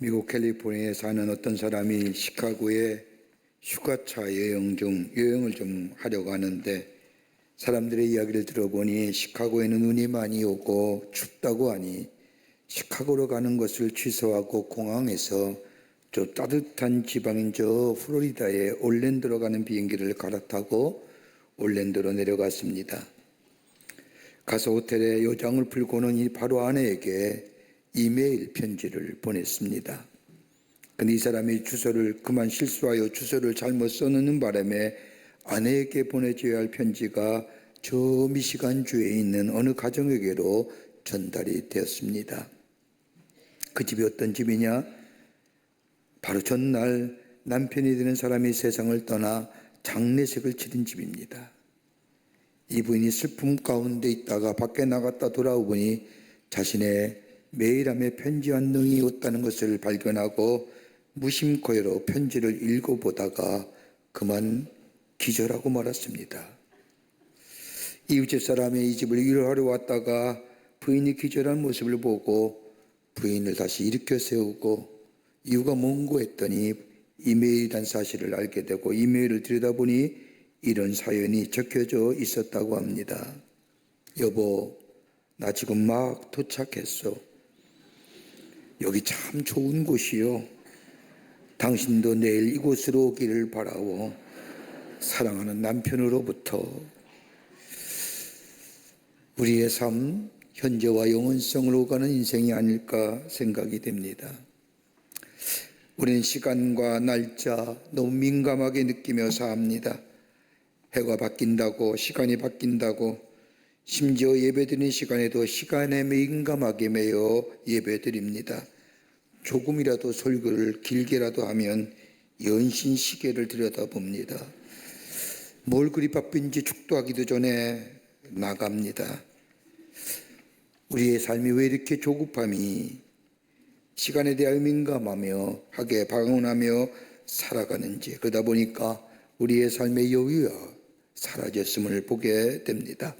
미국 캘리포니아에 사는 어떤 사람이 시카고에 휴가차 여행을 좀 하려고 하는데, 사람들의 이야기를 들어보니 시카고에는 눈이 많이 오고 춥다고 하니 시카고로 가는 것을 취소하고 공항에서 저 따뜻한 지방인 저 플로리다의 올랜도로 가는 비행기를 갈아타고 올랜도로 내려갔습니다. 가서 호텔에 요장을 풀고는 이 바로 아내에게 이메일 편지를 보냈습니다. 근데 이 사람이 주소를 그만 실수하여 주소를 잘못 써놓는 바람에 아내에게 보내줘야 할 편지가 저 미시간주에 있는 어느 가정에게로 전달이 되었습니다. 그 집이 어떤 집이냐? 바로 전날 남편이 되는 사람이 세상을 떠나 장례식을 치른 집입니다. 이 부인이 슬픔 가운데 있다가 밖에 나갔다 돌아오보니 자신의 메일함에 편지 한 덩이 있다는 것을 발견하고 무심코여로 편지를 읽어보다가 그만 기절하고 말았습니다. 이웃집 사람이 이 집을 위로하러 왔다가 부인이 기절한 모습을 보고 부인을 다시 일으켜 세우고 이유가 뭔고 했더니 이메일이란 사실을 알게 되고 이메일을 들여다보니 이런 사연이 적혀져 있었다고 합니다. 여보, 나 지금 막 도착했어. 여기 참 좋은 곳이요. 당신도 내일 이곳으로 오기를 바라오. 사랑하는 남편으로부터. 우리의 삶, 현재와 영원성으로 가는 인생이 아닐까 생각이 됩니다. 우리는 시간과 날짜 너무 민감하게 느끼며 삽니다. 해가 바뀐다고, 시간이 바뀐다고, 심지어 예배드리는 시간에도 시간에 민감하게 매여 예배드립니다. 조금이라도 설교를 길게라도 하면 연신 시계를 들여다봅니다. 뭘 그리 바쁜지 축도하기도 전에 나갑니다. 우리의 삶이 왜 이렇게 조급함이 시간에 대하여 민감하며 하게 방언하며 살아가는지, 그러다 보니까 우리의 삶의 여유가 사라졌음을 보게 됩니다.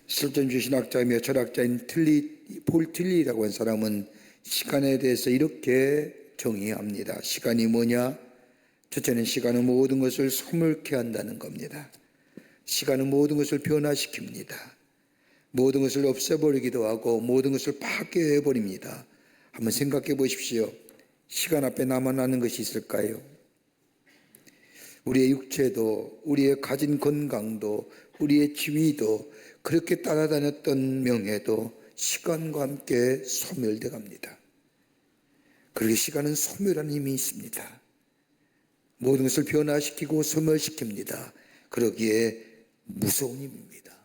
실존주의 신학자이며 철학자인 폴 틸리라고 하는 사람은 시간에 대해서 이렇게 정의합니다. 시간이 뭐냐? 첫째는 시간은 모든 것을 소멸케 한다는 겁니다. 시간은 모든 것을 변화시킵니다. 모든 것을 없애버리기도 하고 모든 것을 파괴해버립니다. 한번 생각해 보십시오. 시간 앞에 남아나는 것이 있을까요? 우리의 육체도, 우리의 가진 건강도, 우리의 지위도, 그렇게 따라다녔던 명예도 시간과 함께 소멸돼 갑니다. 그렇게 시간은 소멸하는 힘이 있습니다. 모든 것을 변화시키고 소멸시킵니다. 그러기에 무서운 힘입니다.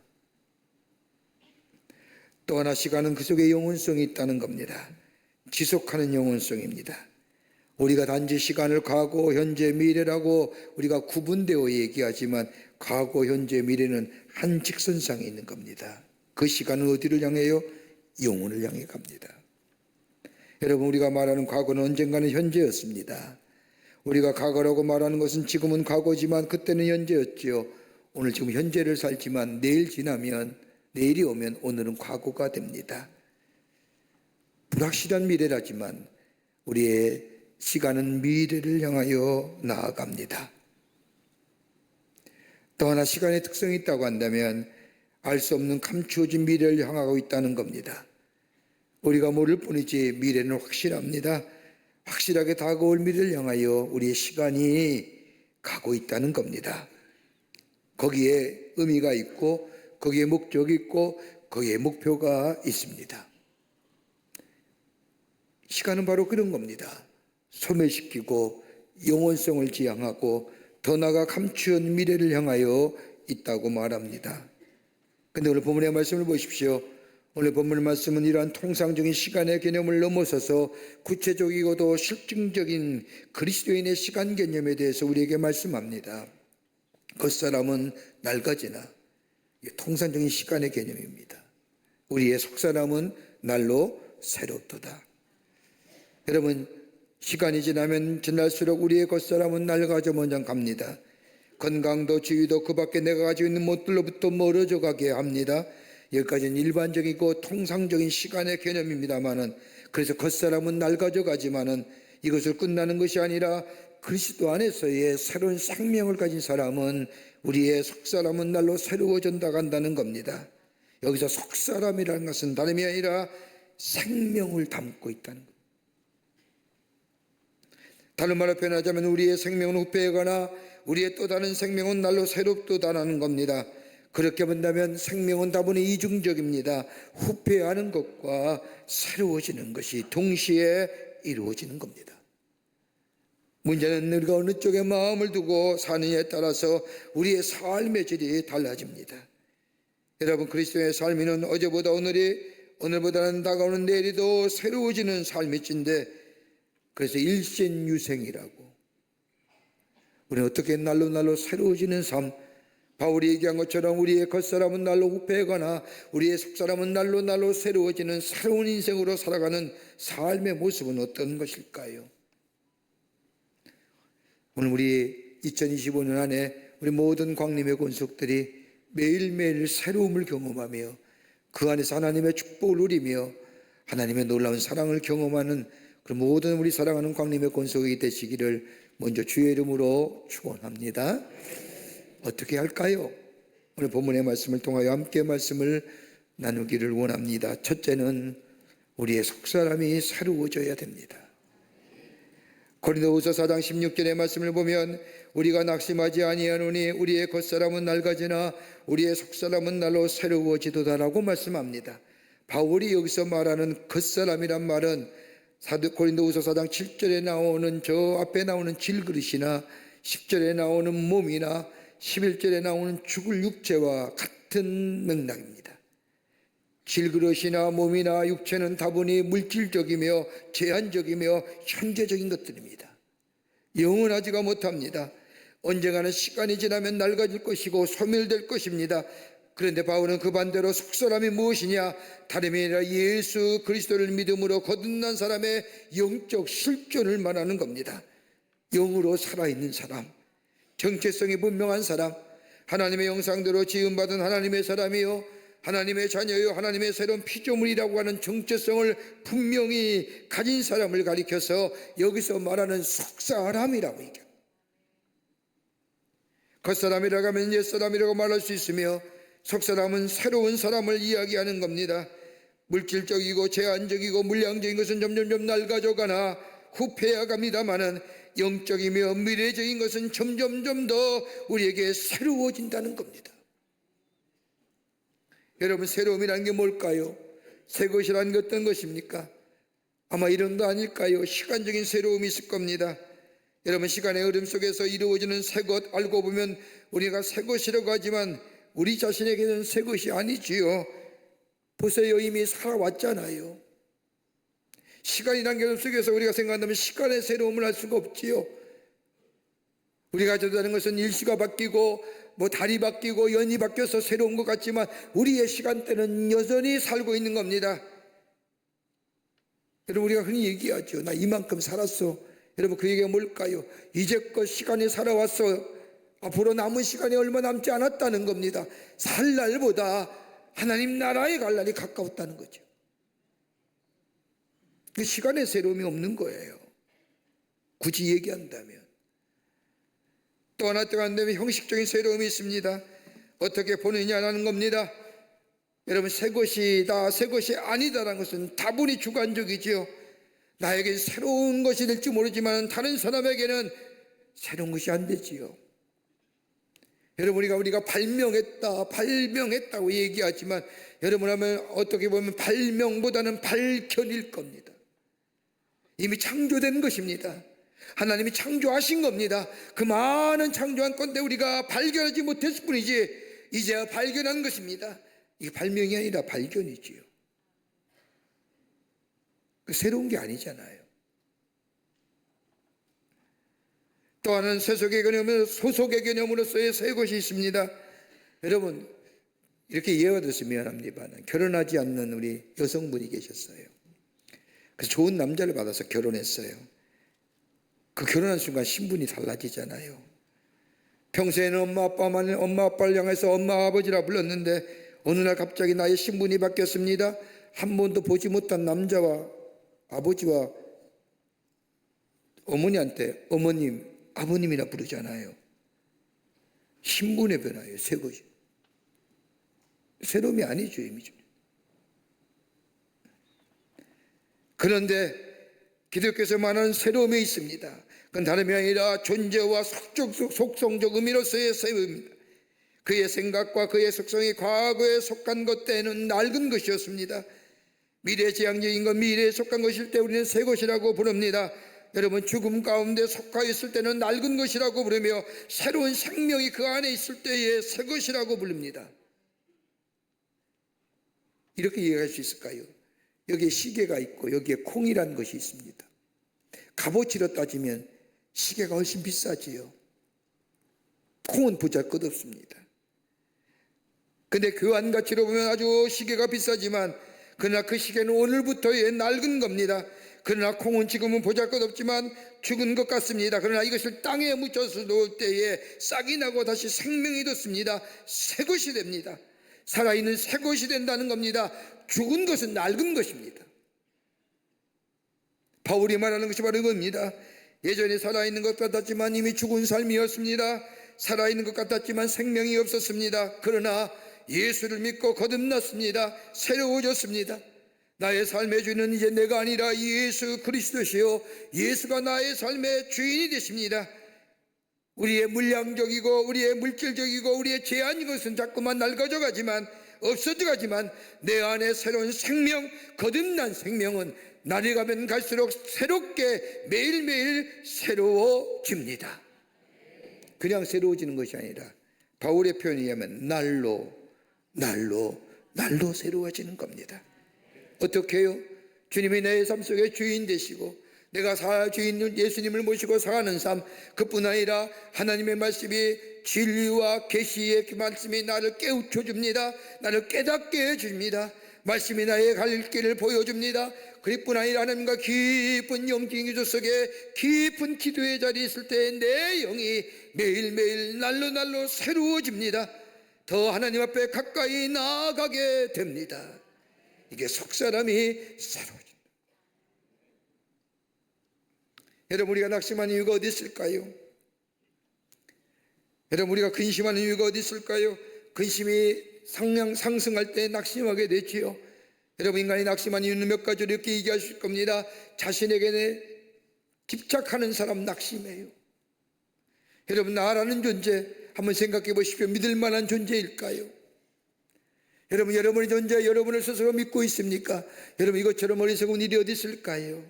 또 하나 시간은 그 속에 영원성이 있다는 겁니다. 지속하는 영원성입니다. 우리가 단지 시간을 과거, 현재, 미래라고 우리가 구분되어 얘기하지만 과거, 현재, 미래는 한 직선상에 있는 겁니다. 그 시간은 어디를 향해요? 영혼을 향해 갑니다. 여러분, 우리가 말하는 과거는 언젠가는 현재였습니다. 우리가 과거라고 말하는 것은 지금은 과거지만 그때는 현재였지요. 오늘 지금 현재를 살지만 내일 지나면, 내일이 오면 오늘은 과거가 됩니다. 불확실한 미래라지만 우리의 시간은 미래를 향하여 나아갑니다. 또 하나 시간의 특성이 있다고 한다면 알 수 없는 감추어진 미래를 향하고 있다는 겁니다. 우리가 모를 뿐이지 미래는 확실합니다. 확실하게 다가올 미래를 향하여 우리의 시간이 가고 있다는 겁니다. 거기에 의미가 있고 거기에 목적이 있고 거기에 목표가 있습니다. 시간은 바로 그런 겁니다. 소멸시키고 영원성을 지향하고 더 나아가 감추어진 미래를 향하여 있다고 말합니다. 그런데 오늘 본문의 말씀을 보십시오. 오늘 본문의 말씀은 이러한 통상적인 시간의 개념을 넘어서서 구체적이고도 실증적인 그리스도인의 시간 개념에 대해서 우리에게 말씀합니다. 겉사람은 낡아지나, 통상적인 시간의 개념입니다. 우리의 속사람은 날로 새롭도다. 여러분, 시간이 지나면 지날수록 우리의 겉사람은 낡아져 먼저 갑니다. 건강도 지위도 그 밖에 내가 가지고 있는 것들로부터 멀어져 가게 합니다. 여기까지는 일반적이고 통상적인 시간의 개념입니다만은 그래서 겉사람은 낡아져가지만은 이것을 끝나는 것이 아니라 그리스도 안에서의 새로운 생명을 가진 사람은 우리의 속사람은 날로 새로워져 간다는 겁니다. 여기서 속사람이라는 것은 다름이 아니라 생명을 담고 있다는 겁니다. 다른 말로 표현하자면 우리의 생명은 후패하거나 우리의 또 다른 생명은 날로 새롭도다라는 겁니다. 그렇게 본다면 생명은 다분히 이중적입니다. 후패하는 것과 새로워지는 것이 동시에 이루어지는 겁니다. 문제는 우리가 어느 쪽에 마음을 두고 사느냐에 따라서 우리의 삶의 질이 달라집니다. 여러분, 그리스도의 삶이는 어제보다 오늘보다는 다가오는 내일이 더 새로워지는 삶일진데, 그래서 일생유생이라고, 우리는 어떻게 날로 새로워지는 삶, 바울이 얘기한 것처럼 우리의 겉사람은 날로 후패하거나 우리의 속사람은 날로 새로워지는 새로운 인생으로 살아가는 삶의 모습은 어떤 것일까요? 오늘 우리 2025년 안에 우리 모든 광림의 권속들이 매일매일 새로움을 경험하며 그 안에서 하나님의 축복을 누리며 하나님의 놀라운 사랑을 경험하는 그 모든 우리 사랑하는 광림의 권속이 되시기를 먼저 주의 이름으로 축원합니다. 어떻게 할까요? 오늘 본문의 말씀을 통하여 함께 말씀을 나누기를 원합니다. 첫째는 우리의 속사람이 새로워져야 됩니다. 고린도후서 4장 16절의 말씀을 보면 우리가 낙심하지 아니하노니 우리의 겉사람은 낡아지나 우리의 속사람은 날로 새로워지도다라고 말씀합니다. 바울이 여기서 말하는 겉사람이란 말은 고린도후서 4장 7절에 나오는 저 앞에 나오는 질그릇이나 10절에 나오는 몸이나 11절에 나오는 죽을 육체와 같은 맥락입니다. 질그릇이나 몸이나 육체는 다분히 물질적이며 제한적이며 현재적인 것들입니다. 영원하지가 못합니다. 언젠가는 시간이 지나면 낡아질 것이고 소멸될 것입니다. 그런데 바울은 그 반대로 속사람이 무엇이냐? 다름이 아니라 예수 그리스도를 믿음으로 거듭난 사람의 영적 실존을 말하는 겁니다. 영으로 살아있는 사람, 정체성이 분명한 사람, 하나님의 형상대로 지음받은 하나님의 사람이요 하나님의 자녀요 하나님의 새로운 피조물이라고 하는 정체성을 분명히 가진 사람을 가리켜서 여기서 말하는 속사람이라고 얘기합니다. 겉사람이라고 하면 옛사람이라고 말할 수 있으며 속사람은 새로운 사람을 이야기하는 겁니다. 물질적이고 제한적이고 물량적인 것은 점점 낡아져가나 후패해 갑니다마는 영적이며 미래적인 것은 점점 더 우리에게 새로워진다는 겁니다. 여러분, 새로움이라는 게 뭘까요? 새 것이라는 게 어떤 것입니까? 아마 이런 거 아닐까요? 시간적인 새로움이 있을 겁니다. 여러분, 시간의 흐름 속에서 이루어지는 새 것 알고 보면 우리가 새 것이라고 하지만 우리 자신에게는 새 것이 아니지요. 보세요, 이미 살아왔잖아요. 시간이라는 게 속에서 우리가 생각한다면 시간의 새로움을 할 수가 없지요. 우리가 저다는 것은 일시가 바뀌고 달이 바뀌고 연이 바뀌어서 새로운 것 같지만 우리의 시간대는 여전히 살고 있는 겁니다. 여러분, 우리가 흔히 얘기하죠. 나 이만큼 살았어. 여러분, 그 얘기가 뭘까요? 이제껏 시간이 살아왔어. 앞으로 남은 시간이 얼마 남지 않았다는 겁니다. 살 날보다 하나님 나라에 갈 날이 가까웠다는 거죠. 그 시간의 새로움이 없는 거예요. 굳이 얘기한다면. 또 하나 뜨거운데 형식적인 새로움이 있습니다. 어떻게 보느냐라는 겁니다. 여러분, 새 것이다, 새 것이 아니다라는 것은 다분히 주관적이지요. 나에게 새로운 것이 될지 모르지만 다른 사람에게는 새로운 것이 안 되지요. 여러분, 우리가 발명했다고 얘기하지만 여러분 하면 어떻게 보면 발명보다는 발견일 겁니다. 이미 창조된 것입니다. 하나님이 창조하신 겁니다. 그 많은 창조한 건데 우리가 발견하지 못했을 뿐이지 이제야 발견한 것입니다. 이게 발명이 아니라 발견이지요. 새로운 게 아니잖아요. 또 하나는 세속의 개념은 소속의 개념으로서의 새 것이 있습니다. 여러분, 이렇게 이해가 돼서 미안합니다만 결혼하지 않는 우리 여성분이 계셨어요. 그래서 좋은 남자를 받아서 결혼했어요. 그 결혼한 순간 신분이 달라지잖아요. 평소에는 엄마 아빠를 향해서 엄마 아버지라 불렀는데 어느 날 갑자기 나의 신분이 바뀌었습니다. 한 번도 보지 못한 남자와 아버지와 어머니한테 어머님, 아버님이나 부르잖아요. 신분의 변화예요. 새 것이. 새로움이 아니죠, 이미죠. 그런데 기독교에서 말하는 새로움이 있습니다. 그건 다름이 아니라 존재와 속성적 의미로서의 새로움입니다. 그의 생각과 그의 속성이 과거에 속한 것 때는 낡은 것이었습니다. 미래 지향적인 것, 미래에 속한 것일 때 우리는 새 것이라고 부릅니다. 여러분, 죽음 가운데 속하 있을 때는 낡은 것이라고 부르며 새로운 생명이 그 안에 있을 때에 새 것이라고 부릅니다. 이렇게 이해할 수 있을까요? 여기에 시계가 있고 여기에 콩이라는 것이 있습니다. 값어치로 따지면 시계가 훨씬 비싸지요. 콩은 보잘것없습니다. 근데 교환 가치로 보면 아주 시계가 비싸지만 그러나 그 시계는 오늘부터의 낡은 겁니다. 그러나 콩은 지금은 보잘것없지만 죽은 것 같습니다. 그러나 이것을 땅에 묻혀서 놓을 때에 싹이 나고 다시 생명이 돋습니다. 새 것이 됩니다. 살아있는 새 것이 된다는 겁니다. 죽은 것은 낡은 것입니다. 바울이 말하는 것이 바로 이겁니다. 예전에 살아있는 것 같았지만 이미 죽은 삶이었습니다. 살아있는 것 같았지만 생명이 없었습니다. 그러나 예수를 믿고 거듭났습니다. 새로워졌습니다. 나의 삶의 주인은 이제 내가 아니라 예수 그리스도시요 예수가 나의 삶의 주인이 되십니다. 우리의 물량적이고 우리의 물질적이고 우리의 제한인 것은 자꾸만 낡아져 가지만 없어져 가지만 내 안에 새로운 생명, 거듭난 생명은 날이 가면 갈수록 새롭게 매일매일 새로워집니다. 그냥 새로워지는 것이 아니라 바울의 표현에 의하면 날로 새로워지는 겁니다. 어떻게 해요? 주님이 내 삶 속에 주인 되시고 내가 주인 예수님을 모시고 사는 삶, 그뿐 아니라 하나님의 말씀이 진리와 계시의 그 말씀이 나를 깨우쳐 줍니다. 나를 깨닫게 해줍니다. 말씀이 나의 갈 길을 보여줍니다. 그뿐 아니라 하나님과 깊은 영적인 기도 속에 깊은 기도의 자리에 있을 때 내 영이 매일매일 날로 새로워집니다. 더 하나님 앞에 가까이 나아가게 됩니다. 이게 속사람이 새로워집니다. 여러분, 우리가 낙심하는 이유가 어디 있을까요? 여러분, 우리가 근심하는 이유가 어디 있을까요? 근심이 상승할 때 낙심하게 되지요. 여러분, 인간이 낙심하는 이유는 몇 가지로 이렇게 얘기하실 겁니다. 자신에게 집착하는 사람 낙심해요. 여러분, 나라는 존재 한번 생각해 보십시오. 믿을 만한 존재일까요? 여러분, 여러분의 존재, 여러분을 스스로 믿고 있습니까? 여러분, 이것처럼 어리석은 일이 어디 있을까요?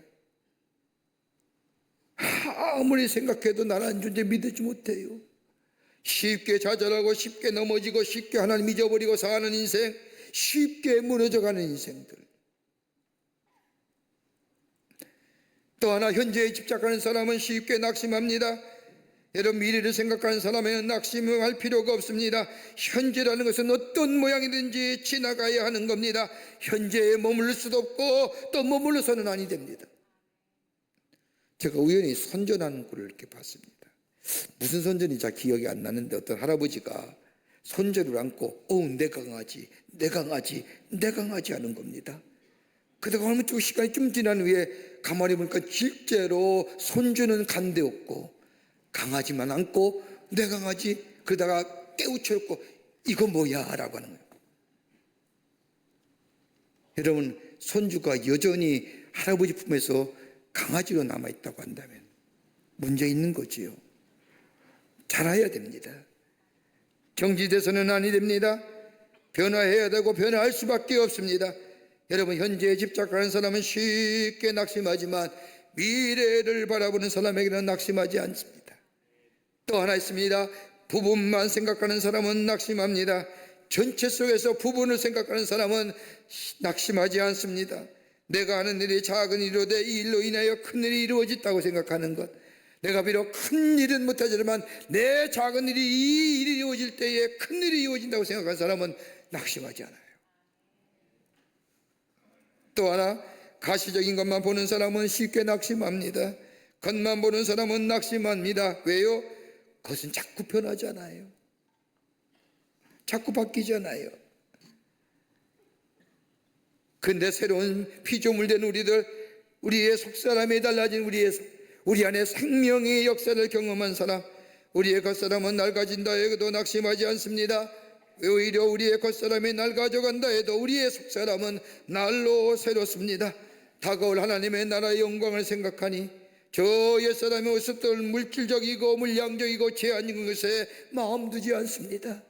아무리 생각해도 나라는 존재 믿지 못해요. 쉽게 좌절하고 쉽게 넘어지고 쉽게 하나님 잊어버리고 사는 인생, 쉽게 무너져가는 인생들. 또 하나, 현재에 집착하는 사람은 쉽게 낙심합니다. 여러분, 미래를 생각하는 사람에는 낙심할 필요가 없습니다. 현재라는 것은 어떤 모양이든지 지나가야 하는 겁니다. 현재에 머물러 수도 없고 또 머물러서는 아니 됩니다. 제가 우연히 선전하는 꼴을 이렇게 봤습니다. 무슨 선전인지 잘 기억이 안 나는데 어떤 할아버지가 손자를 안고 내 강아지 하는 겁니다. 그러다가 얼마 좀 시간이 좀 지난 후에 가만히 보니까 실제로 손주는 간대없고 강아지만 안고 내 강아지, 그러다가 깨우쳐놓고 이거 뭐야? 라고 하는 거예요. 여러분, 손주가 여전히 할아버지 품에서 강아지로 남아있다고 한다면 문제 있는 거지요. 자라야 됩니다. 정지돼서는 아니 됩니다. 변화해야 되고 변화할 수밖에 없습니다. 여러분, 현재에 집착하는 사람은 쉽게 낙심하지만 미래를 바라보는 사람에게는 낙심하지 않습니다. 또 하나 있습니다. 부분만 생각하는 사람은 낙심합니다. 전체 속에서 부분을 생각하는 사람은 낙심하지 않습니다. 내가 하는 일이 작은 일이로되 이 일로 인하여 큰 일이 이루어졌다고 생각하는 것. 내가 비록 큰 일은 못하지만 내 작은 일이 이 일이 이루어질 때에 큰 일이 이루어진다고 생각하는 사람은 낙심하지 않아요. 또 하나, 가시적인 것만 보는 사람은 쉽게 낙심합니다. 겉만 보는 사람은 낙심합니다. 왜요? 그것은 자꾸 변하잖아요. 자꾸 바뀌잖아요. 근데 새로운 피조물 된 우리들, 우리의 속사람이 달라진 우리 안에 생명의 역사를 경험한 사람, 우리의 겉사람은 낡아진다 해도 낙심하지 않습니다. 오히려 우리의 겉사람이 낡아져간다 해도 우리의 속사람은 날로 새롭습니다. 다가올 하나님의 나라의 영광을 생각하니 저 옛사람의 모습들 물질적이고 물량적이고 제한적인 것에 마음 두지 않습니다.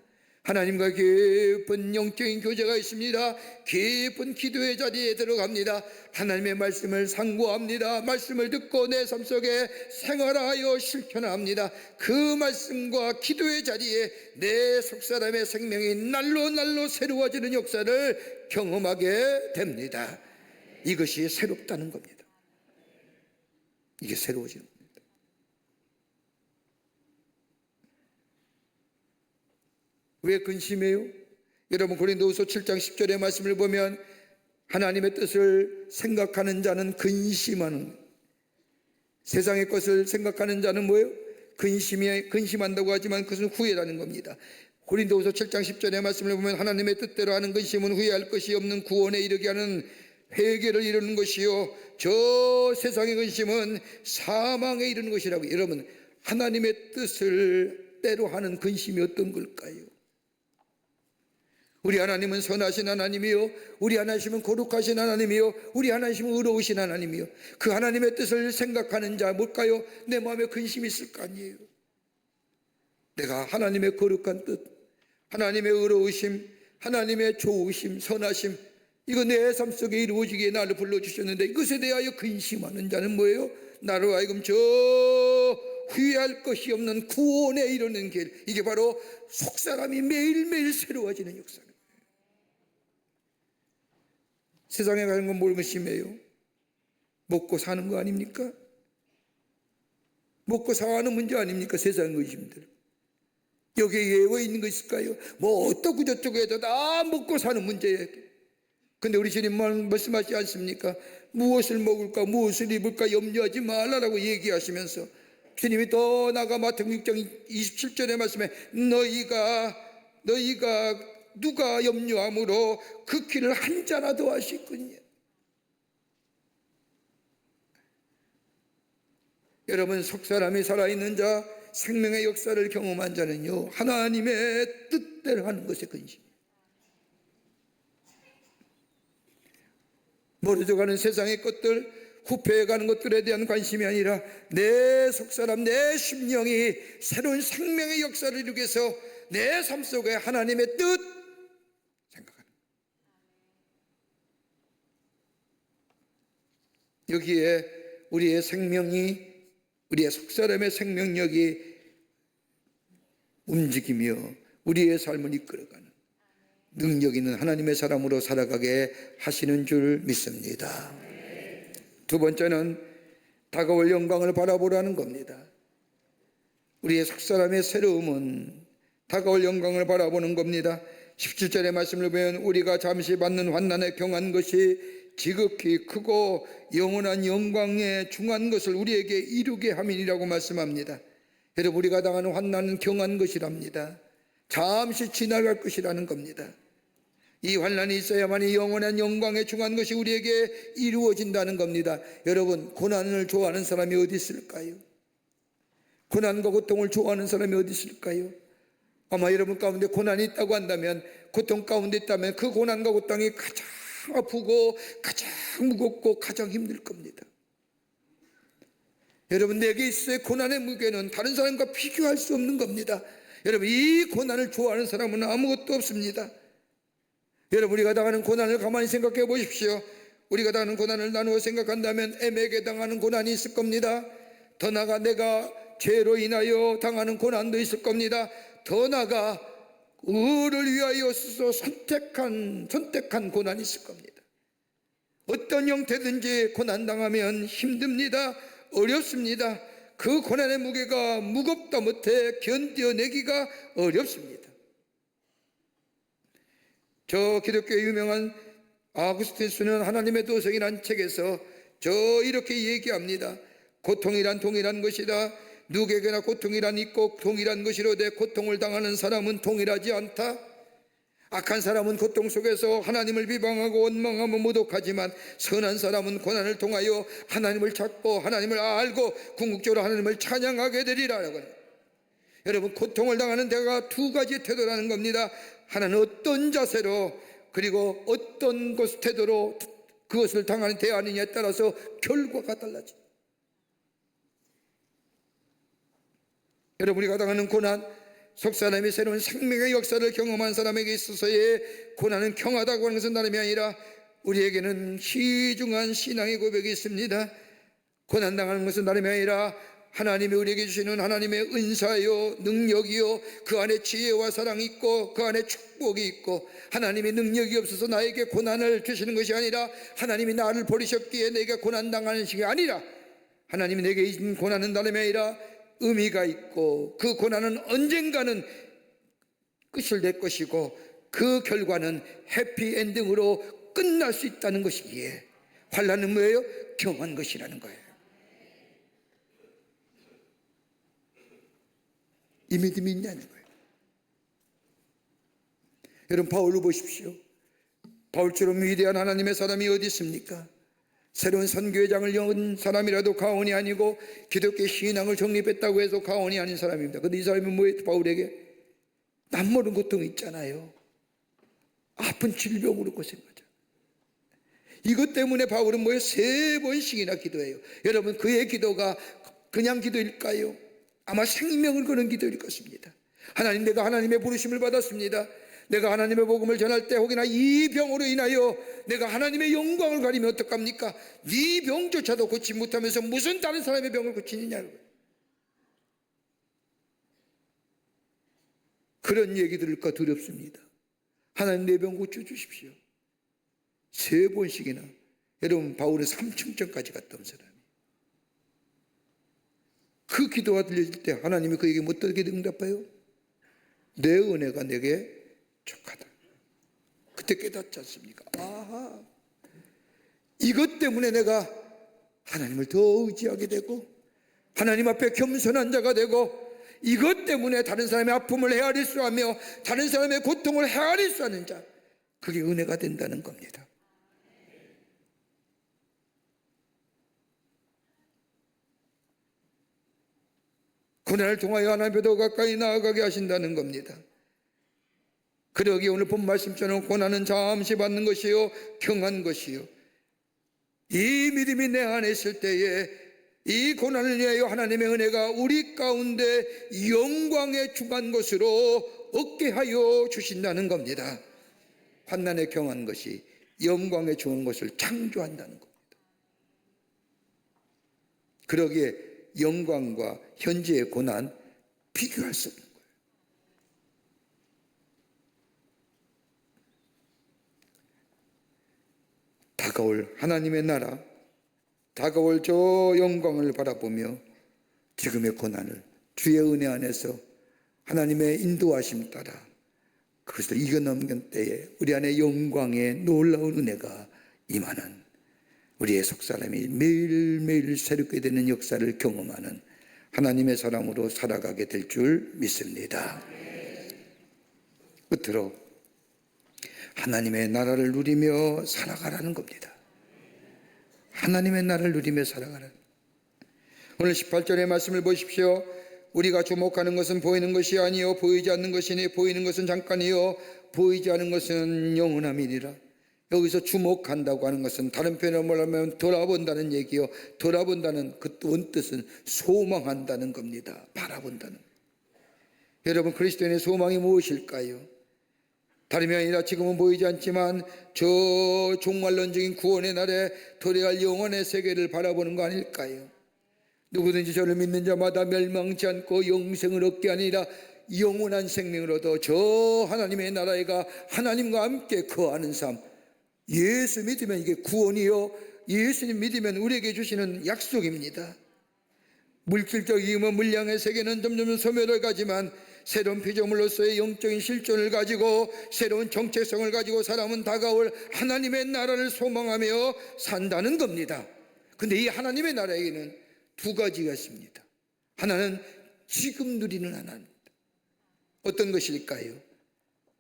하나님과 깊은 영적인 교제가 있습니다. 깊은 기도의 자리에 들어갑니다. 하나님의 말씀을 상고합니다. 말씀을 듣고 내 삶 속에 생활하여 실천합니다. 그 말씀과 기도의 자리에 내 속사람의 생명이 날로 날로 새로워지는 역사를 경험하게 됩니다. 이것이 새롭다는 겁니다. 이게 새로워지는 겁니다. 왜 근심해요? 여러분 고린도후서 7장 10절의 말씀을 보면 하나님의 뜻을 생각하는 자는 근심하는, 세상의 것을 생각하는 자는 뭐예요? 근심한다고 하지만 그것은 후회라는 겁니다. 고린도후서 7장 10절의 말씀을 보면 하나님의 뜻대로 하는 근심은 후회할 것이 없는 구원에 이르게 하는 회개를 이루는 것이요 저 세상의 근심은 사망에 이르는 것이라고. 여러분 하나님의 뜻을 때로 하는 근심이 어떤 걸까요? 우리 하나님은 선하신 하나님이요, 우리 하나님은 거룩하신 하나님이요, 우리 하나님은 의로우신 하나님이요. 그 하나님의 뜻을 생각하는 자 뭘까요? 내 마음에 근심이 있을 거 아니에요. 내가 하나님의 거룩한 뜻, 하나님의 의로우심, 하나님의 좋으심, 선하심, 이거 내 삶 속에 이루어지기에 나를 불러주셨는데 이것에 대하여 근심하는 자는 뭐예요? 나로 하여금 저 후회할 것이 없는 구원에 이르는 길, 이게 바로 속사람이 매일매일 새로워지는 역사입니다. 세상에 가는 건 뭘 의심해요? 먹고 사는 거 아닙니까? 먹고 사는 문제 아닙니까? 세상 의심들. 여기에 예외 있는 거 있을까요? 뭐 어떻고 저쩌고 해도 다 먹고 사는 문제예요. 근데 우리 주님만 말씀하지 않습니까? 무엇을 먹을까 무엇을 입을까 염려하지 말라라고 얘기하시면서 주님이 더 나아가 마태복음 6장 27절의 말씀에 너희가 누가 염려함으로 그 길을 한 자라도 하시군요. 여러분 속사람이 살아있는 자, 생명의 역사를 경험한 자는요 하나님의 뜻대로 하는 것에 근심, 멀어져가는 세상의 것들, 후패해가는 것들에 대한 관심이 아니라 내 속사람, 내 심령이 새로운 생명의 역사를 이루기 위해서 내 삶 속에 하나님의 뜻 생각하는, 여기에 우리의 생명이, 우리의 속사람의 생명력이 움직이며 우리의 삶을 이끌어가는 능력 있는 하나님의 사람으로 살아가게 하시는 줄 믿습니다. 두 번째는 다가올 영광을 바라보라는 겁니다. 우리의 속사람의 새로움은 다가올 영광을 바라보는 겁니다. 17절의 말씀을 보면 우리가 잠시 받는 환난에 경한 것이 지극히 크고 영원한 영광에 중한 것을 우리에게 이루게 함이라고 말씀합니다. 여러분 우리가 당하는 환난은 경한 것이랍니다. 잠시 지나갈 것이라는 겁니다. 이 환난이 있어야만이 영원한 영광에 중한 것이 우리에게 이루어진다는 겁니다. 여러분 고난을 좋아하는 사람이 어디 있을까요? 고난과 고통을 좋아하는 사람이 어디 있을까요? 아마 여러분 가운데 고난이 있다고 한다면, 고통 가운데 있다면 그 고난과 고통이 가장 아프고 가장 무겁고 가장 힘들 겁니다. 여러분 내게 있어의 고난의 무게는 다른 사람과 비교할 수 없는 겁니다. 여러분 이 고난을 좋아하는 사람은 아무것도 없습니다. 여러분 우리가 당하는 고난을 가만히 생각해 보십시오. 우리가 당하는 고난을 나누어 생각한다면 애매하게 당하는 고난이 있을 겁니다. 더 나아가 내가 죄로 인하여 당하는 고난도 있을 겁니다. 더 나아가 의를 위하여 스스로 선택한 고난이 있을 겁니다. 어떤 형태든지 고난당하면 힘듭니다. 어렵습니다. 그 고난의 무게가 무겁다 못해 견뎌내기가 어렵습니다. 저 기독교의 유명한 아구스틴스는 하나님의 도성이라는 책에서 이렇게 얘기합니다. 고통이란 동일한 것이다. 누구에게나 고통이란 있고 동일한 것이로되 고통을 당하는 사람은 동일하지 않다. 악한 사람은 고통 속에서 하나님을 비방하고 원망하며 모독하지만 선한 사람은 고난을 통하여 하나님을 찾고 하나님을 알고 궁극적으로 하나님을 찬양하게 되리라라고 합니다. 여러분, 고통을 당하는 데가 두 가지 태도라는 겁니다. 하나는 어떤 자세로 그리고 어떤 태도로 그것을 당하는 대하느냐에 따라서 결과가 달라집니다. 여러분, 우리가 당하는 고난, 속 사람이 새로운 생명의 역사를 경험한 사람에게 있어서의 고난은 경하다고 하는 것은 다름이 아니라 우리에게는 시중한 신앙의 고백이 있습니다. 고난당하는 것은 다름이 아니라 하나님이 우리에게 주시는 하나님의 은사요, 능력이요, 그 안에 지혜와 사랑이 있고 그 안에 축복이 있고, 하나님의 능력이 없어서 나에게 고난을 주시는 것이 아니라 하나님이 나를 버리셨기에 내가 고난당하는 것이 아니라 하나님이 내게 주신 고난은 다름이 아니라 의미가 있고 그 고난은 언젠가는 끝을 낼 것이고 그 결과는 해피엔딩으로 끝날 수 있다는 것이기에 환난은 뭐예요? 경한 것이라는 거예요. 이 믿음이 있냐는 거예요. 여러분, 바울을 보십시오. 바울처럼 위대한 하나님의 사람이 어디 있습니까? 새로운 선교회장을 연 사람이라도 가온이 아니고 기독교 신앙을 정립했다고 해서 가온이 아닌 사람입니다. 그런데 이 사람이 뭐예요? 바울에게 남모르는 고통이 있잖아요. 아픈 질병으로 고생하죠. 이것 때문에 바울은 뭐예요? 3번씩이나 기도해요. 여러분, 그의 기도가 그냥 기도일까요? 아마 생명을 거는 기도일 것입니다. 하나님, 내가 하나님의 부르심을 받았습니다. 내가 하나님의 복음을 전할 때 혹여나 이 병으로 인하여 내가 하나님의 영광을 가리면 어떡합니까? 네 병조차도 고치 못하면서 무슨 다른 사람의 병을 고치느냐고. 그런 얘기 들을까 두렵습니다. 하나님, 내 병 고쳐주십시오. 3번씩이나. 여러분, 바울은 3층전까지 갔다 온 사람이에요. 그 기도가 들려질 때 하나님이 그에게 어떻게 응답해요? 내 은혜가 내게 족하다. 그때 깨닫지 않습니까? 아하, 이것 때문에 내가 하나님을 더 의지하게 되고 하나님 앞에 겸손한 자가 되고, 이것 때문에 다른 사람의 아픔을 헤아릴 수 하며 다른 사람의 고통을 헤아릴 수 하는 자, 그게 은혜가 된다는 겁니다. 고난을 통하여 하나님께 더 가까이 나아가게 하신다는 겁니다. 그러기에 오늘 본 말씀처럼 고난은 잠시 받는 것이요 경한 것이요, 이 믿음이 내 안에 있을 때에 이 고난을 위하여 하나님의 은혜가 우리 가운데 영광에 중한 것으로 얻게 하여 주신다는 겁니다. 환난에 경한 것이 영광에 중한 것을 창조한다는 겁니다. 그러기에 영광과 현재의 고난 비교할 수 없는 거예요. 다가올 하나님의 나라, 다가올 저 영광을 바라보며 지금의 고난을 주의 은혜 안에서 하나님의 인도하심 따라 그것을 이겨넘는 때에 우리 안에 영광의 놀라운 은혜가 임하는, 우리의 속사람이 매일매일 새롭게 되는 역사를 경험하는 하나님의 사람으로 살아가게 될 줄 믿습니다. 끝으로 하나님의 나라를 누리며 살아가라는 겁니다. 하나님의 나라를 누리며 살아가라는. 오늘 18절의 말씀을 보십시오. 우리가 주목하는 것은 보이는 것이 아니요 보이지 않는 것이니 보이는 것은 잠깐이요 보이지 않는 것은 영원함이니라. 여기서 주목한다고 하는 것은 다른 표현으로 말하면 돌아본다는 얘기요, 돌아본다는 그 원뜻은 소망한다는 겁니다. 바라본다는. 여러분, 그리스도인의 소망이 무엇일까요? 다름이 아니라 지금은 보이지 않지만 저 종말론적인 구원의 날에 도래할 영원의 세계를 바라보는 거 아닐까요? 누구든지 저를 믿는 자마다 멸망치 않고 영생을 얻게 아니라 영원한 생명을 얻어 저 하나님의 나라에 가 하나님과 함께 거하는 삶. 예수 믿으면 이게 구원이요, 예수님 믿으면 우리에게 주시는 약속입니다. 물질적이면 물량의 세계는 점점 소멸을 가지만 새로운 피조물로서의 영적인 실존을 가지고 새로운 정체성을 가지고 사람은 다가올 하나님의 나라를 소망하며 산다는 겁니다. 근데 이 하나님의 나라에게는 두 가지가 있습니다. 하나는 지금 누리는 하나입니다. 어떤 것일까요?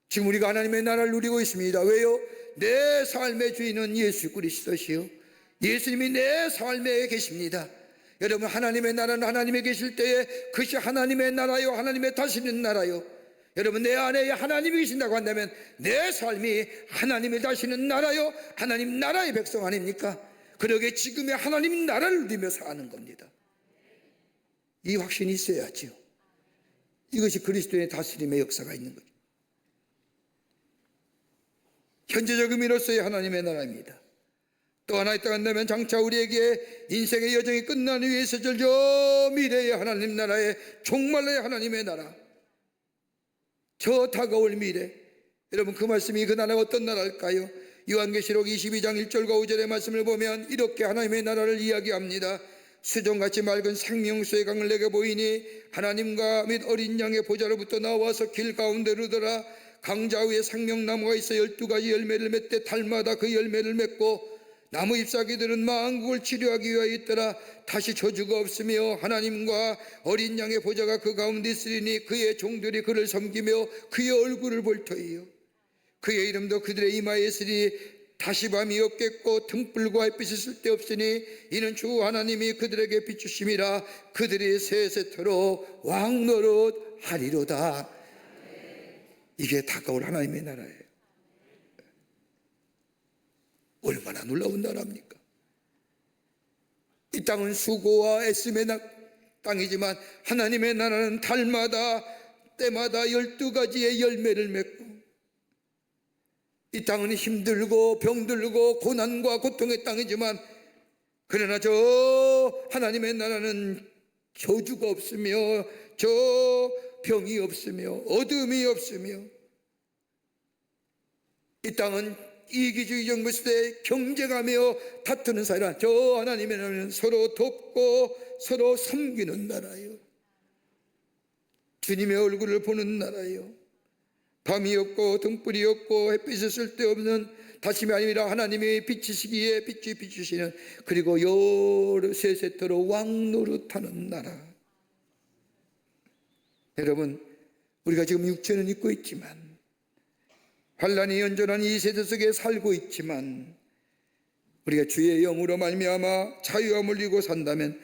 지금 우리가 하나님의 나라를 누리고 있습니다. 왜요? 내 삶의 주인은 예수 그리스도시요, 예수님이 내 삶에 계십니다. 여러분, 하나님의 나라는 하나님이 계실 때에 그것이 하나님의 나라요, 하나님의 다스리는 나라요. 여러분, 내 안에 하나님이 계신다고 한다면 내 삶이 하나님이 다스리는 나라요, 하나님 나라의 백성 아닙니까? 그러게 지금의 하나님 나라를 누리며 사는 겁니다. 이 확신이 있어야지요. 이것이 그리스도의 다스림의 역사가 있는 거죠. 현재적 의미로서의 하나님의 나라입니다. 또 하나 있다고 한다면 장차 우리에게 인생의 여정이 끝난 후에 있어질 저 미래의 하나님 나라의 종말의 하나님의 나라, 저 다가올 미래, 여러분 그 말씀이 그 나라가 어떤 나라일까요? 요한계시록 22장 1절과 5절의 말씀을 보면 이렇게 하나님의 나라를 이야기합니다. 수정같이 맑은 생명수의 강을 내게 보이니 하나님과 및 어린 양의 보좌로부터 나와서 길 가운데로 들어라. 강자 위에 생명나무가 있어 12가지 열매를 맺되 달마다 그 열매를 맺고 나무 잎사귀들은 만국을 치료하기 위하여 있더라. 다시 저주가 없으며 하나님과 어린 양의 보좌가 그 가운데 있으리니 그의 종들이 그를 섬기며 그의 얼굴을 볼 터이요, 그의 이름도 그들의 이마에 있으리. 다시 밤이 없겠고 등불과 햇빛이 쓸데없으니 이는 주 하나님이 그들에게 비추심이라. 그들이 세세토록 왕노릇 하리로다. 이게 다가올 하나님의 나라예요. 얼마나 놀라운 나라입니까? 이 땅은 수고와 애씀의 땅이지만 하나님의 나라는 달마다 때마다 12가지의 열매를 맺고, 이 땅은 힘들고 병들고 고난과 고통의 땅이지만 그러나 저 하나님의 나라는 저주가 없으며 저 병이 없으며 어둠이 없으며, 이 땅은 이기주의 정부 시대에 경쟁하며 다투는 사이라 저 하나님의 나라는 서로 돕고 서로 섬기는 나라요, 주님의 얼굴을 보는 나라요. 밤이 없고 등불이 없고 햇빛이 쓸데없는 다심이 아니라 하나님이 비치시기에 빛이 비추시는, 그리고 여러 세세토록 왕노릇하는 나라. 여러분, 우리가 지금 육체는 입고 있지만, 환난이 연전한 이 세대 속에 살고 있지만, 우리가 주의 영으로 말미암아 자유와 물리고 산다면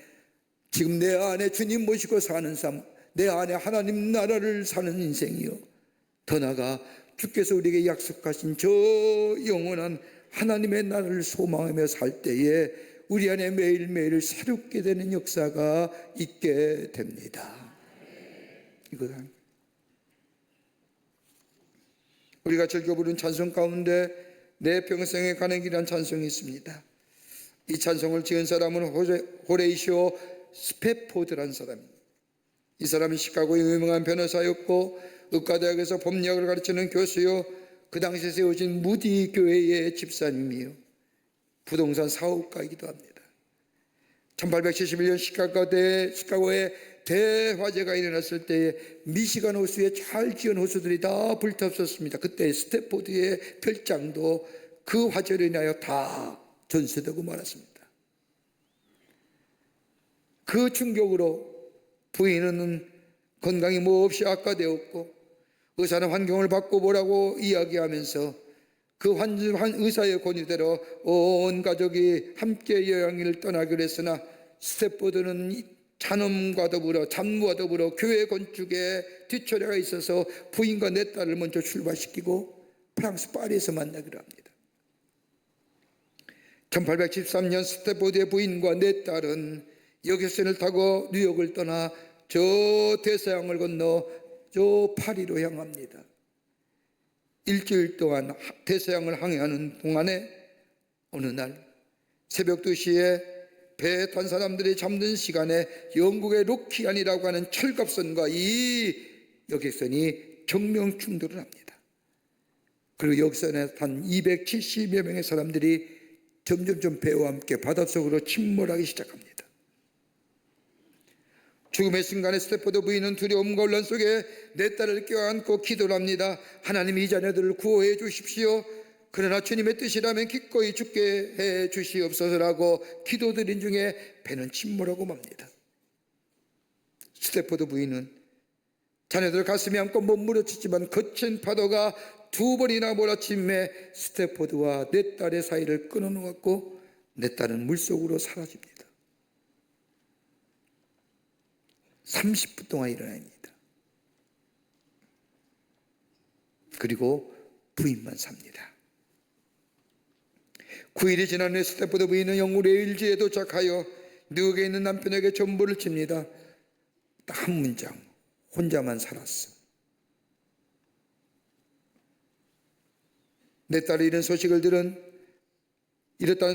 지금 내 안에 주님 모시고 사는 삶, 내 안에 하나님 나라를 사는 인생이요, 더 나아가 주께서 우리에게 약속하신 저 영원한 하나님의 나라를 소망하며 살 때에 우리 안에 매일매일 새롭게 되는 역사가 있게 됩니다. 이거는 우리가 즐겨 부르는 찬송 가운데 내 평생에 가는 길이라는 찬송이 있습니다. 이 찬송을 지은 사람은 호레이시오 스패포드라는 사람입니다. 이 사람은 시카고의 유명한 변호사였고 의과대학에서 법리학을 가르치는 교수요, 그 당시에 세워진 무디 교회의 집사님이요, 부동산 사업가이기도 합니다. 1871년 시카고에 대화재가 일어났을 때에 미시간 호수에 잘 지은 호수들이 다 불타없었습니다. 그때 스태포드의 별장도 그 화재로 인하여 다 전세되고 말았습니다. 그 충격으로 부인은 건강이 몹시 악화되었고 의사는 환경을 바꿔보라고 이야기하면서 그 의사의 권유대로 온 가족이 함께 여행을 떠나기로 했으나 스태포드는 잔음과 더불어 잔무와 더불어 교회 건축에 뒤처리가 있어서 부인과 내 딸을 먼저 출발시키고 프랑스 파리에서 만나기로 합니다. 1813년 스태포드의 부인과 내 딸은 여객선을 타고 뉴욕을 떠나 저 대서양을 건너 저 파리로 향합니다. 일주일 동안 대서양을 항해하는 동안에 어느 날 새벽 2시에 배에 탄 사람들이 잠든 시간에 영국의 로키안이라고 하는 철갑선과 이 여객선이 정면 충돌을 합니다. 그리고 여객선에 탄 270여 명의 사람들이 점점점 배와 함께 바닷속으로 침몰하기 시작합니다. 죽음의 순간에 스태포드 부인은 두려움과 혼란 속에 내 딸을 껴안고 기도를 합니다. 하나님, 이 자녀들을 구호해 주십시오. 그러나 주님의 뜻이라면 기꺼이 죽게 해 주시옵소서라고 기도드린 중에 배는 침몰하고 맙니다. 스태포드 부인은 자녀들 가슴에 안고 몸부러치지만 거친 파도가 두 번이나 몰아침에 스태포드와 내 딸의 사이를 끊어놓았고 내 딸은 물속으로 사라집니다. 30분 동안 일어납니다. 그리고 부인만 삽니다. 9일이 지난 후 스태포드 부인은 영국 레일지에 도착하여 뉴욕에 있는 남편에게 전보를 칩니다. 딱 한 문장, 혼자만 살았어. 내 딸이 이렇다는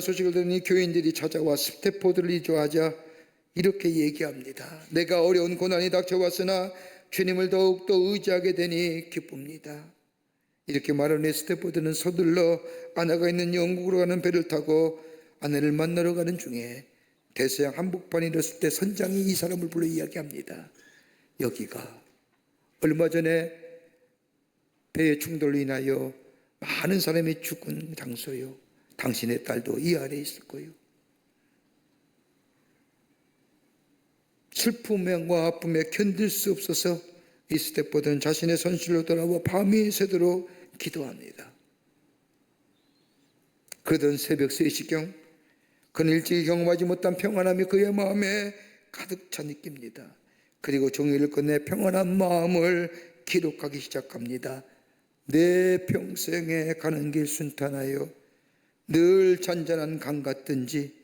소식을 들으니 교인들이 찾아와 스태포드를 이주하자 이렇게 얘기합니다. 내가 어려운 고난이 닥쳐왔으나 주님을 더욱더 의지하게 되니 기쁩니다. 이렇게 말한 후에 스태포드는 서둘러 아내가 있는 영국으로 가는 배를 타고 아내를 만나러 가는 중에 대서양 한복판에 이르렀을 때 선장이 이 사람을 불러 이야기합니다. 여기가 얼마 전에 배의 충돌로 인하여 많은 사람이 죽은 장소요. 당신의 딸도 이 안에 있을 거예요. 슬픔과 아픔에 견딜 수 없어서 이 스태포드는 자신의 손실로 돌아와 밤이 새도록 기도합니다. 그러던 새벽 3시경 그는 일찍이 경험하지 못한 평안함이 그의 마음에 가득 차 느낍니다. 그리고 종이를 꺼내 평안한 마음을 기록하기 시작합니다. 내 평생에 가는 길 순탄하여 늘 잔잔한 강 같든지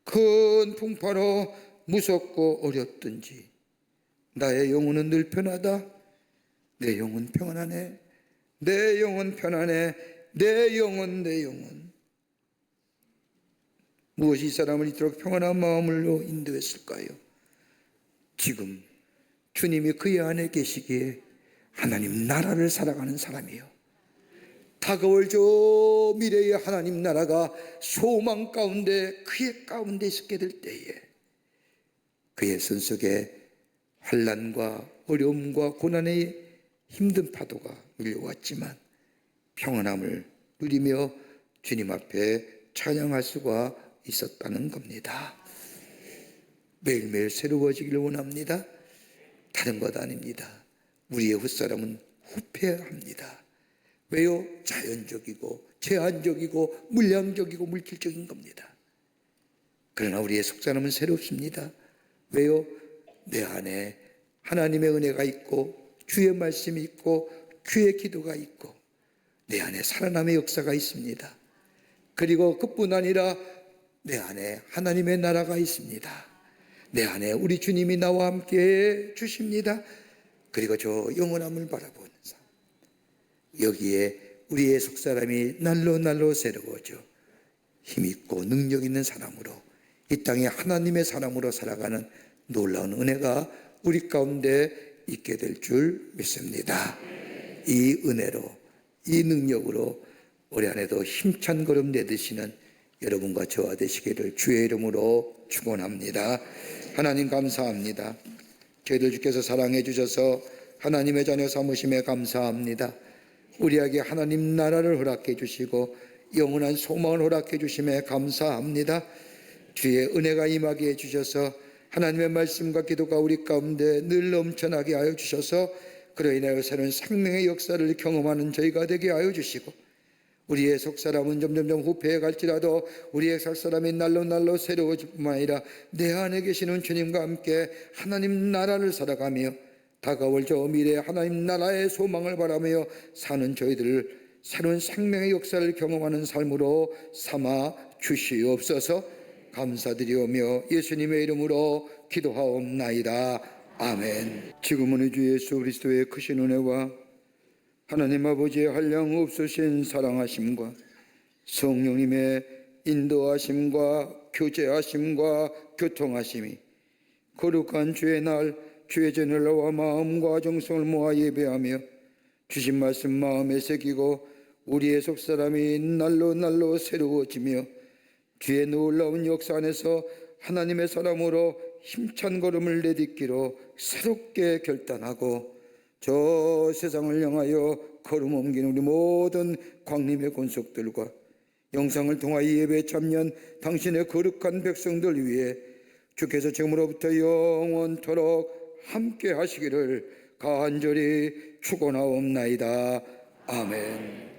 큰 풍파로 무섭고 어렵든지 나의 영혼은 늘 편하다. 내 영혼 평안하네. 내 영혼 편안해. 내 영혼. 무엇이 이 사람을 이토록 평안한 마음으로 인도했을까요? 지금 주님이 그의 안에 계시기에 하나님 나라를 살아가는 사람이요. 다가올 저 미래의 하나님 나라가 소망 가운데 그의 가운데 있게 될 때에 그의 손 속에 환난과 어려움과 고난의 힘든 파도가 밀려왔지만 평안함을 누리며 주님 앞에 찬양할 수가 있었다는 겁니다. 매일매일 새로워지기를 원합니다. 다른 것 아닙니다. 우리의 훗사람은 후패합니다. 왜요? 자연적이고 제한적이고 물량적이고 물질적인 겁니다. 그러나 우리의 속사람은 새롭습니다. 왜요? 내 안에 하나님의 은혜가 있고 주의 말씀이 있고 주의 기도가 있고 내 안에 살아남의 역사가 있습니다. 그리고 그뿐 아니라 내 안에 하나님의 나라가 있습니다. 내 안에 우리 주님이 나와 함께 주십니다. 그리고 저 영원함을 바라보는 삶, 여기에 우리의 속사람이 날로 새로워져 힘있고 능력 있는 사람으로 이 땅에 하나님의 사람으로 살아가는 놀라운 은혜가 우리 가운데 있게 될 줄 믿습니다. 이 은혜로 이 능력으로 우리 안에도 힘찬 걸음 내드시는 여러분과 저와 되시기를 주의 이름으로 축원합니다. 하나님 감사합니다. 저희들 주께서 사랑해 주셔서 하나님의 자녀 삼으심에 감사합니다. 우리에게 하나님 나라를 허락해 주시고 영원한 소망을 허락해 주심에 감사합니다. 주의 은혜가 임하게 해주셔서 하나님의 말씀과 기도가 우리 가운데 늘 넘쳐나게 하여 주셔서 그로 인하여 새로운 생명의 역사를 경험하는 저희가 되게 하여 주시고 우리의 속사람은 점점점 후패해 갈지라도 우리의 속사람이 날로 새로워질 뿐만 아니라 내 안에 계시는 주님과 함께 하나님 나라를 살아가며 다가올 저 미래의 하나님 나라의 소망을 바라며 사는 저희들을 새로운 생명의 역사를 경험하는 삶으로 삼아 주시옵소서. 감사드리오며 예수님의 이름으로 기도하옵나이다. 아멘. 지금은 우리 주 예수 그리스도의 크신 은혜와 하나님 아버지의 한량 없으신 사랑하심과 성령님의 인도하심과 교제하심과 교통하심이 거룩한 주의 날 주의 전을 나와 마음과 정성을 모아 예배하며 주신 말씀 마음에 새기고 우리의 속사람이 날로 새로워지며 주의 놀라운 역사 안에서 하나님의 사람으로 힘찬 걸음을 내딛기로 새롭게 결단하고 저 세상을 향하여 걸음 옮긴 우리 모든 광림의 권속들과 영상을 통하여 예배에 참여한 당신의 거룩한 백성들 위해 주께서 지금으로부터 영원토록 함께 하시기를 간절히 축원하옵나이다. 아멘.